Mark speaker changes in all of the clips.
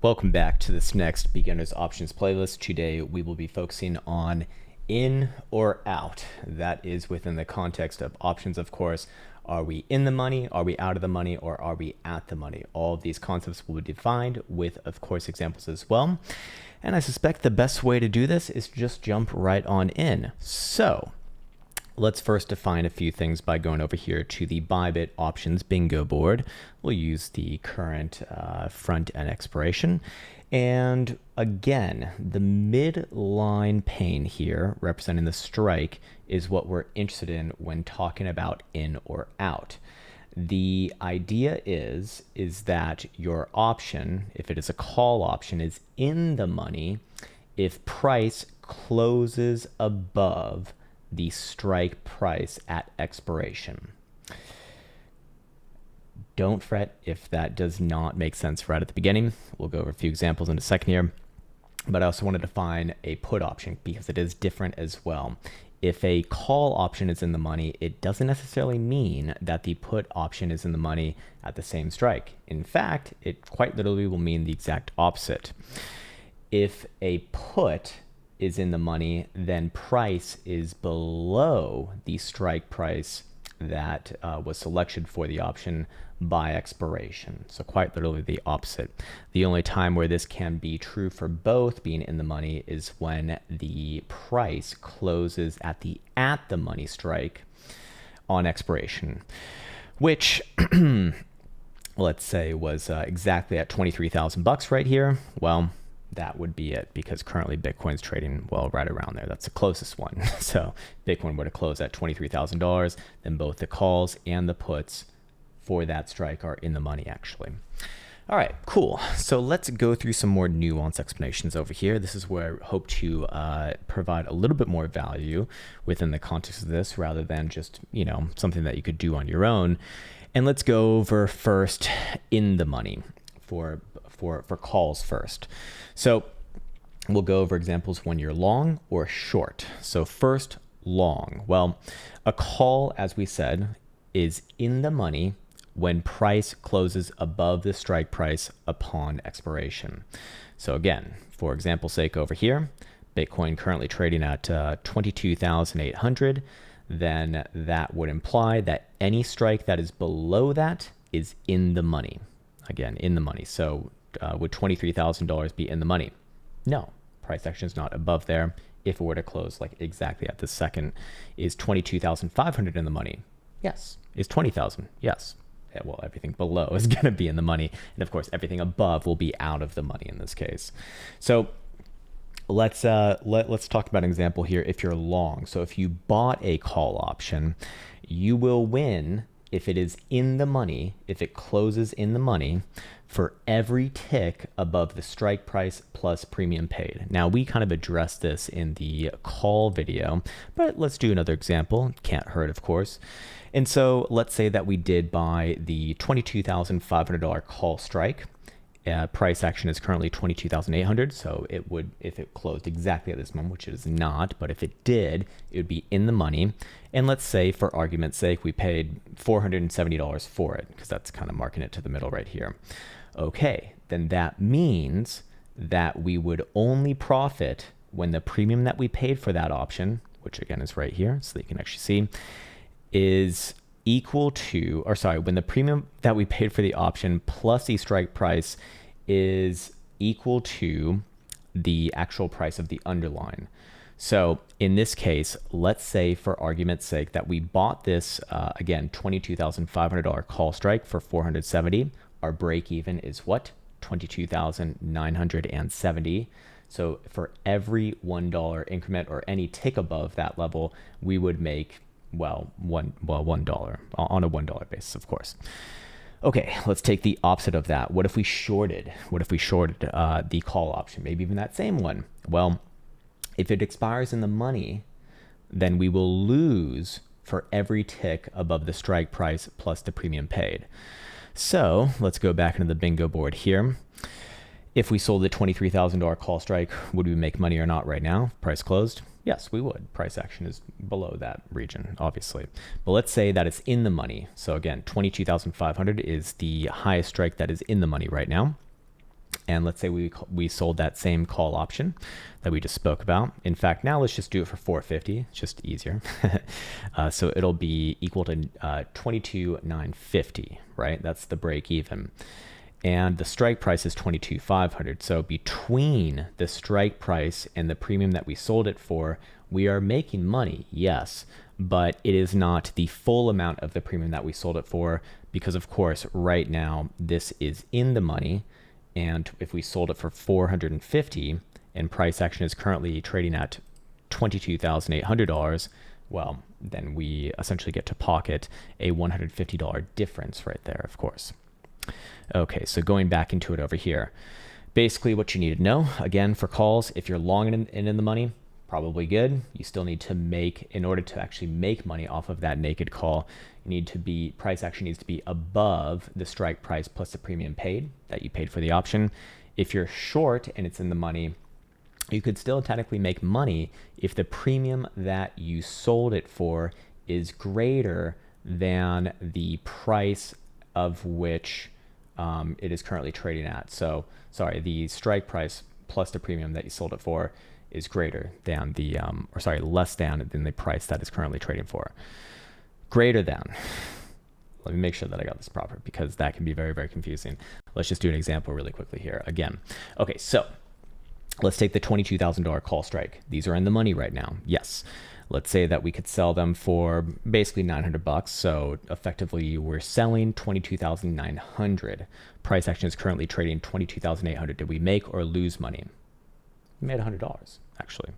Speaker 1: Welcome back to this next beginner's options playlist. Today we will be focusing on in or out. That is within the context of options, of course. Are we in the money? Are we out of the money? Or are we at the money? All of these concepts will be defined with, of course, examples as well. And I suspect the best way to do this is to just jump right on in. So let's first define a few things by going over here to the ByBit options bingo board. We'll use the current front and expiration. And again, the midline pane here representing the strike is what we're interested in when talking about in or out. The idea is that your option, if it is a call option, is in the money if price closes above the strike price at expiration. Don't fret if that does not make sense right at the beginning. We'll go over a few examples in a second here. But I also want to define a put option because it is different as well. If a call option is in the money, it doesn't necessarily mean that the put option is in the money at the same strike. In fact, it quite literally will mean the exact opposite. If a put is in the money, then price is below the strike price that was selected for the option by expiration. So quite literally the opposite. The only time where this can be true for both being in the money is when the price closes at the money strike on expiration, which let's say was exactly at 23,000 bucks right here. Well, that would be it, because currently Bitcoin's trading, well, right around there. That's the closest one. So Bitcoin were to close at $23,000, then both the calls and the puts for that strike are in the money, actually. All right, cool. So let's go through some more nuanced explanations over here. This is where I hope to provide a little bit more value within the context of this, rather than just, something that you could do on your own. And let's go over first in the money for calls first. So we'll go over examples when you're long or short. So first, long. Well, a call, as we said, is in the money when price closes above the strike price upon expiration. So again, for example's sake over here, Bitcoin currently trading at 22,800, then that would imply that any strike that is below that is in the money. Again, in the money. So would $23,000 be in the money? No, price action is not above there. If it were to close like exactly at this second, is 22,500 in the money? Yes. Is 20,000? Yes. Yeah, well, everything below is going to be in the money, and of course, everything above will be out of the money in this case. So let's talk about an example here. If you're long, so if you bought a call option, you will win if it is in the money, if it closes in the money, for every tick above the strike price plus premium paid. Now, we kind of addressed this in the call video, but let's do another example. Can't hurt, of course. And so let's say that we did buy the $22,500 call strike. Price action is currently 22,800. So it would, if it closed exactly at this moment, which it is not, but if it did, it would be in the money. And let's say, for argument's sake, we paid $470 for it, because that's kind of marking it to the middle right here. Okay, then that means that we would only profit when the premium that we paid for that option, which again is right here, so that you can actually see, is equal to, or sorry, when the premium that we paid for the option plus the strike price is equal to the actual price of the underlying. So in this case, let's say for argument's sake that we bought this, again, $22,500 call strike for $470. Our break even is what? $22,970. So for every $1 increment or any tick above that level, we would make, $1 on a $1 basis, of course. Okay, let's take the opposite of that. What if we shorted? What if we shorted the call option? Maybe even that same one. Well, if it expires in the money, then we will lose for every tick above the strike price plus the premium paid. So let's go back into the bingo board here. If we sold the $23,000 call strike, would we make money or not right now? Price closed? Yes, we would. Price action is below that region, obviously. But let's say that it's in the money. So again, 22,500 is the highest strike that is in the money right now. And let's say we sold that same call option that we just spoke about. In fact, now let's just do it for 450. It's just easier. So it'll be equal to 22,950, right? That's the break even. And the strike price is 22,500. So between the strike price and the premium that we sold it for, we are making money, yes, but it is not the full amount of the premium that we sold it for, because of course, right now this is in the money. And if we sold it for 450 and price action is currently trading at $22,800, well, then we essentially get to pocket a $150 difference right there, of course. Okay, so going back into it over here, basically what you need to know, again, for calls, if you're long and in the money, probably good. You still need to make, in order to actually make money off of that naked call, you need to be, price action needs to be above the strike price plus the premium paid that you paid for the option. If you're short and it's in the money, you could still technically make money if the premium that you sold it for is greater than the price of which it is currently trading at. So, sorry, the strike price plus the premium that you sold it for is greater than the, less than the price that is currently trading for. Greater than. Let me make sure that I got this proper, because that can be very, very confusing. Let's just do an example really quickly here again. Okay, so let's take the $22,000 call strike. These are in the money right now. Yes. Let's say that we could sell them for basically $900. So effectively we're selling 22,900. Price action is currently trading 22,800. Did we make or lose money? We made $100 actually,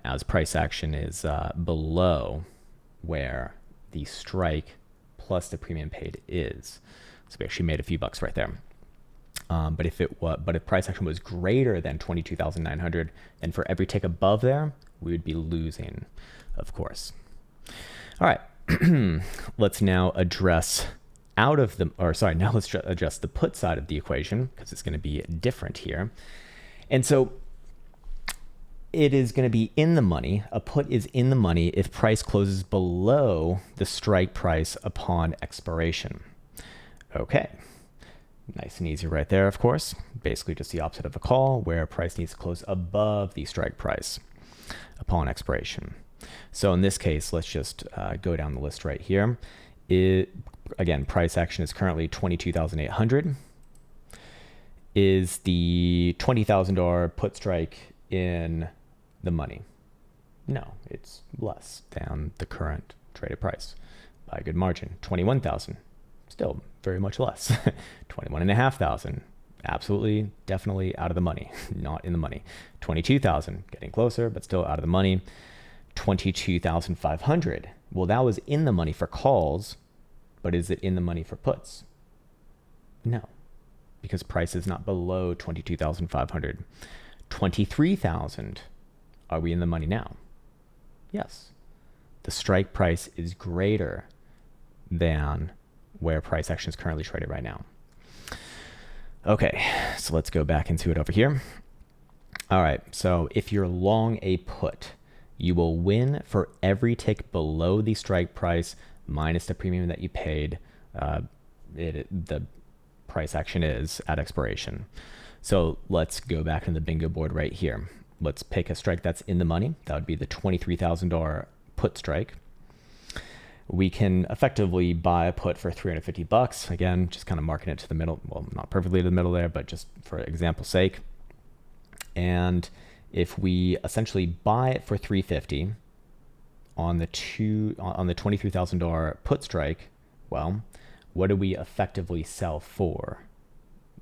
Speaker 1: as price action is below where the strike plus the premium paid is. So we actually made a few bucks right there. But if price action was greater than 22,900, then for every tick above there, we would be losing, of course. All right, let's now address let's address the put side of the equation, because it's going to be different here. And so it is going to be in the money. A put is in the money if price closes below the strike price upon expiration. Okay. Nice and easy right there, of course. Basically just the opposite of a call, where price needs to close above the strike price upon expiration. So in this case, let's just go down the list right here. Again, price action is currently 22,800. Is the $20,000 put strike in the money? No, it's less than the current traded price by a good margin. 21,000. Still very much less. 21,500, absolutely, definitely out of the money, not in the money. 22,000, getting closer, but still out of the money. 22,500, well, that was in the money for calls, but is it in the money for puts? No, because price is not below 22,500. 23,000, are we in the money now? Yes. The strike price is greater than where price action is currently traded right now. Okay, so let's go back into it over here. All right, so if you're long a put, you will win for every tick below the strike price minus the premium that you paid. The price action is at expiration. So let's go back to the bingo board right here. Let's pick a strike that's in the money. That would be the $23,000 put strike. We can effectively buy a put for $350. Again, just kind of marking it to the middle. Well, not perfectly to the middle there, but just for example's sake. And if we essentially buy it for $350 on the $23,000 put strike, well, what do we effectively sell for?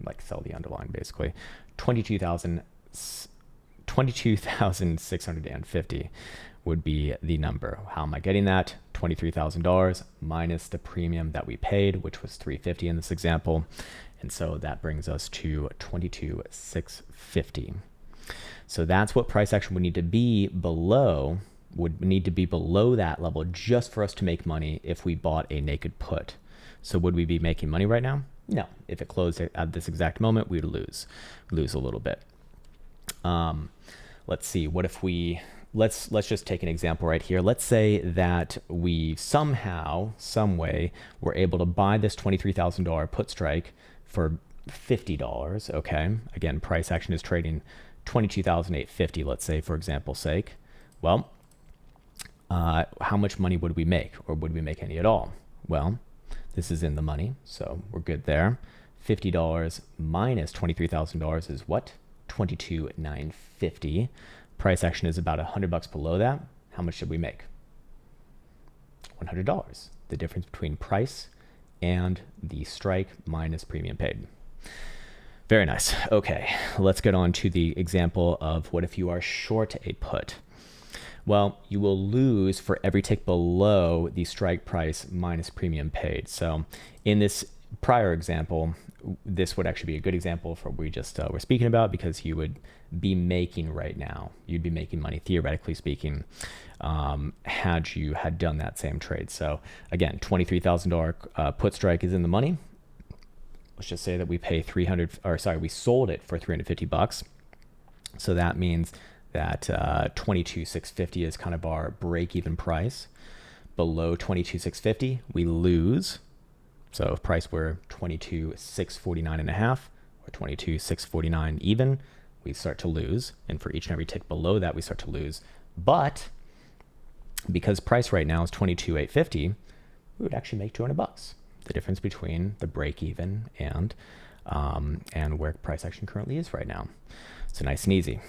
Speaker 1: Like sell the underline basically. 22,650 would be the number. How am I getting that? $23,000 minus the premium that we paid, which was $350 in this example. And so that brings us to $22,650. So that's what price action would need to be below, that level just for us to make money if we bought a naked put. So would we be making money right now? No. If it closed at this exact moment, we would lose a little bit. Let's see, what if we, let's just take an example right here. Let's say that we somehow, some way, were able to buy this $23,000 put strike for $50. Okay, again, price action is trading 22,850, let's say, for example's sake. Well, how much money would we make, or would we make any at all? Well, this is in the money, so we're good there. $50 minus $23,000 is what? 22,950. Price action is about $100 below that. How much should we make? $100. The difference between price and the strike minus premium paid. Very nice. Okay, let's get on to the example of what if you are short a put. Well, you will lose for every tick below the strike price minus premium paid. So in this prior example, this would actually be a good example for what we just were speaking about, because you would be making right now, you'd be making money, theoretically speaking, had you had done that same trade. So again, $23,000 put strike is in the money. Let's just say that we pay we sold it for $350. So that means that 22,650 is kind of our break-even price. Below 22,650, we lose. So if price were 22,649 and a half, or 22,649 even, we start to lose. And for each and every tick below that, we start to lose. But because price right now is 22,850, we would actually make $200. The difference between the break-even and where price action currently is right now. So nice and easy.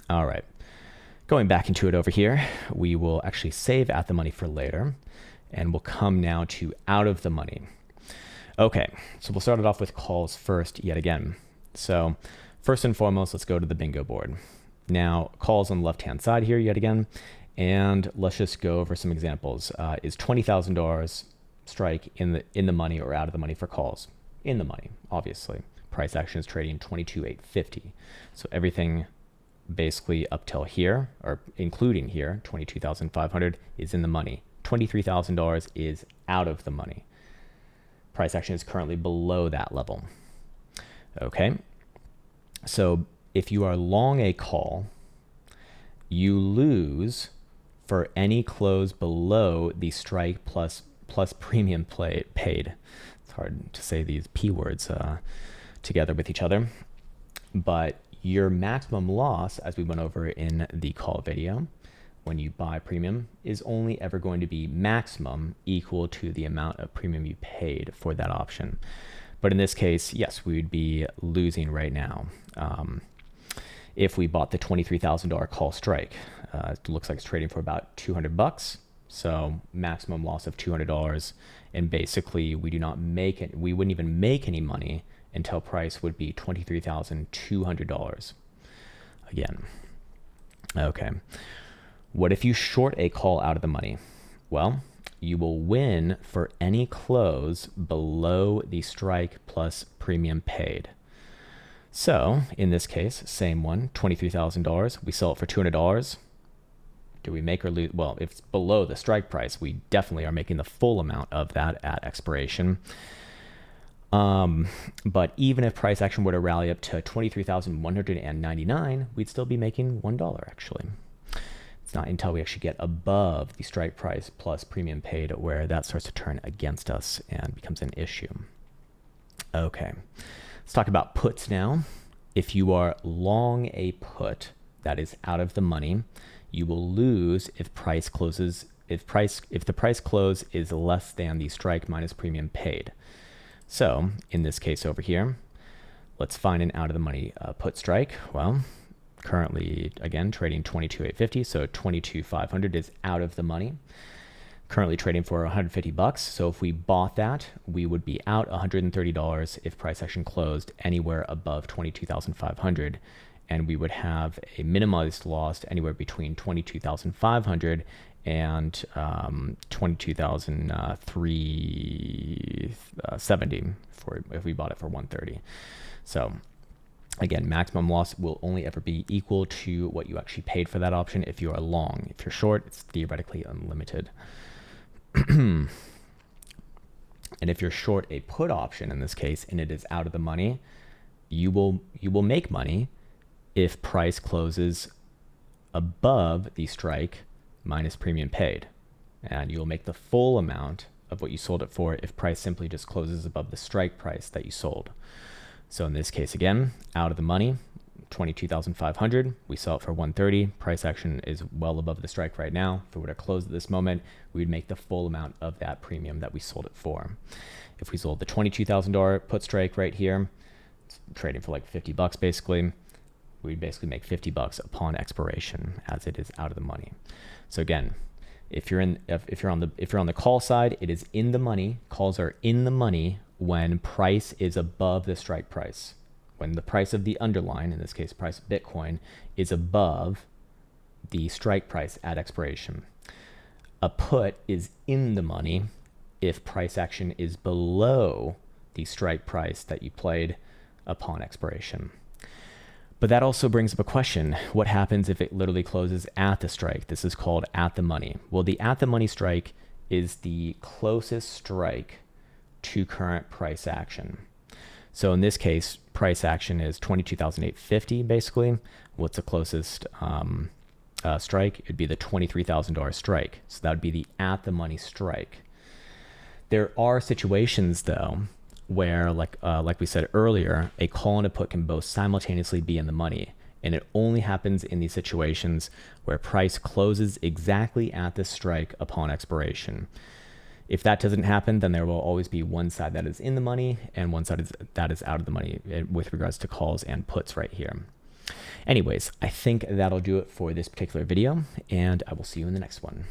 Speaker 1: All right, going back into it over here, we will actually save at the money for later, and we'll come now to out of the money. Okay, so we'll start it off with calls first yet again. So first and foremost, let's go to the bingo board. Now, calls on the left-hand side here yet again, and let's just go over some examples. Is $20,000 strike in the money or out of the money for calls? In the money, obviously. Price action is trading 22,850. So everything basically up till here, or including here, 22,500 is in the money. $23,000 is out of the money. Price action is currently below that level. Okay, so if you are long a call, you lose for any close below the strike plus premium paid. It's hard to say these P words together with each other, but your maximum loss, as we went over in the call video, when you buy premium, is only ever going to be maximum equal to the amount of premium you paid for that option. But in this case, yes, we would be losing right now. If we bought the $23,000 call strike, it looks like it's trading for about $200. So maximum loss of $200, and basically we wouldn't even make any money until price would be $23,200 again. Okay, what if you short a call out of the money? Well, you will win for any close below the strike plus premium paid. So in this case, same one, $23,000, we sell it for $200. Do we make or lose? Well, if it's below the strike price, we definitely are making the full amount of that at expiration. But even if price action were to rally up to 23,199, we'd still be making $1 actually. It's not until we actually get above the strike price plus premium paid where that starts to turn against us and becomes an issue. Okay, let's talk about puts now. If you are long a put that is out of the money, you will lose if the price close is less than the strike minus premium paid. So in this case over here, let's find an out of the money put strike. Well, currently again trading 22,850, so 22,500 is out of the money. Currently trading for $150. So if we bought that, we would be out $130 if price action closed anywhere above 22,500, and we would have a minimized loss anywhere between 22,500 and 22,370 if we bought it for 130. So again, maximum loss will only ever be equal to what you actually paid for that option if you are long. If you're short, it's theoretically unlimited. And if you're short a put option in this case, and it is out of the money, you will make money if price closes above the strike minus premium paid, and you'll make the full amount of what you sold it for if price simply just closes above the strike price that you sold. So in this case, again, out of the money, 22,500. We sell it for 130. Price action is well above the strike right now. If it were to close at this moment, we would make the full amount of that premium that we sold it for. If we sold the $22,000 put strike right here, it's trading for like 50 bucks basically, we'd basically make 50 bucks upon expiration as it is out of the money. So again, if you're on the call side, it is in the money. Calls are in the money when price is above the strike price. When the price of the underlying, in this case, price of Bitcoin, is above the strike price at expiration. A put is in the money if price action is below the strike price that you played upon expiration. But that also brings up a question. What happens if it literally closes at the strike? This is called at the money. Well, the at the money strike is the closest strike to current price action. So in this case, price action is 22,850 basically. What's the closest strike? It'd be the $23,000 strike. So that would be the at the money strike. There are situations though where, like we said earlier, a call and a put can both simultaneously be in the money. And it only happens in these situations where price closes exactly at the strike upon expiration. If that doesn't happen, then there will always be one side that is in the money and one side that is out of the money with regards to calls and puts right here. Anyways, I think that'll do it for this particular video, and I will see you in the next one.